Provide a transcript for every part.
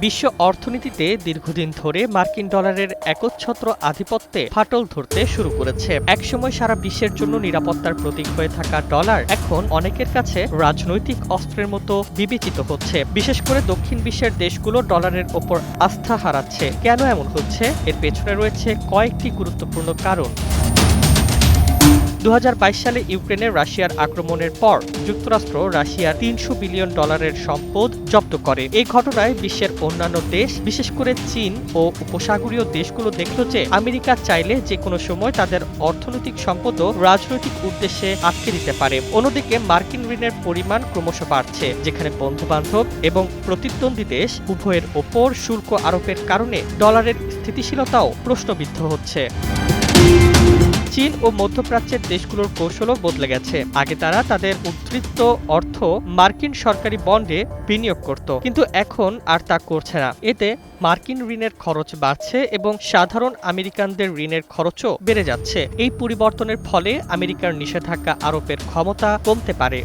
বিশ্ব অর্থনীতিতে দীর্ঘদিন ধরে মার্কিন ডলারের একচ্ছত্র আধিপত্যে ফাটল ধরতে শুরু করেছে। একসময় সারা বিশ্বের জন্য নিরাপত্তার প্রতীক হয়ে থাকা ডলার এখন অনেকের কাছে রাজনৈতিক অস্ত্রের মতো বিবেচিত হচ্ছে। বিশেষ করে দক্ষিণ বিশ্বের দেশগুলো ডলারের ওপর আস্থা হারাচ্ছে। কেন এমন হচ্ছে? এর পেছনে রয়েছে কয়েকটি গুরুত্বপূর্ণ কারণ। 2022 সালে ইউক্রেনে রাশিয়ার আক্রমণের পর যুক্তরাষ্ট্র রাশিয়ার $300 বিলিয়ন সম্পদ জব্দ করে। এই ঘটনায় বিশ্বের অন্যান্য দেশ, বিশেষ করে চীন ও উপসাগরীয় দেশগুলো দেখল যে আমেরিকা চাইলে যে কোনো সময় তাদের অর্থনৈতিক সম্পদও রাজনৈতিক উদ্দেশ্যে আটকে দিতে পারে। অন্যদিকে মার্কিন ঋণের পরিমাণ ক্রমশ বাড়ছে, যেখানে বন্ধুবান্ধব এবং প্রতিদ্বন্দ্বী দেশ উভয়ের ওপর শুল্ক আরোপের কারণে ডলারের স্থিতিশীলতাও প্রশ্নবিদ্ধ হচ্ছে। চীন ও মধ্যপ্রাচ্যের দেশগুলোর কৌশলও বদলে গেছে। আগে তারা তাদের উদ্ধৃত অর্থ মার্কিন সরকারি বন্ডে বিনিয়োগ করত, কিন্তু এখন আর তা করছে না। এতে মার্কিন ঋণের খরচ বাড়ছে এবং সাধারণ আমেরিকানদের ঋণের খরচও বেড়ে যাচ্ছে। এই পরিবর্তনের ফলে আমেরিকার নিষেধাজ্ঞা আরোপের ক্ষমতা কমতে পারে।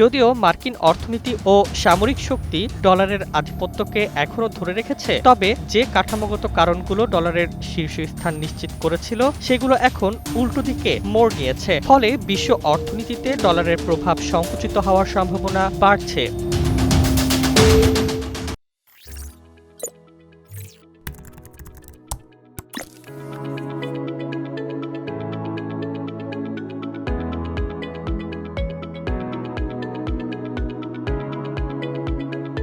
যদিও মার্কিন অর্থনীতি ও সামরিক শক্তি ডলারের আধিপত্যকে এখনও ধরে রেখেছে, তবে যে কাঠামোগত কারণগুলো ডলারের শীর্ষস্থান নিশ্চিত করেছিল সেগুলো এখন উল্টো দিকে মোড় নিয়েছে। ফলে বিশ্ব অর্থনীতিতে ডলারের প্রভাব সংকুচিত হওয়ার সম্ভাবনা বাড়ছে।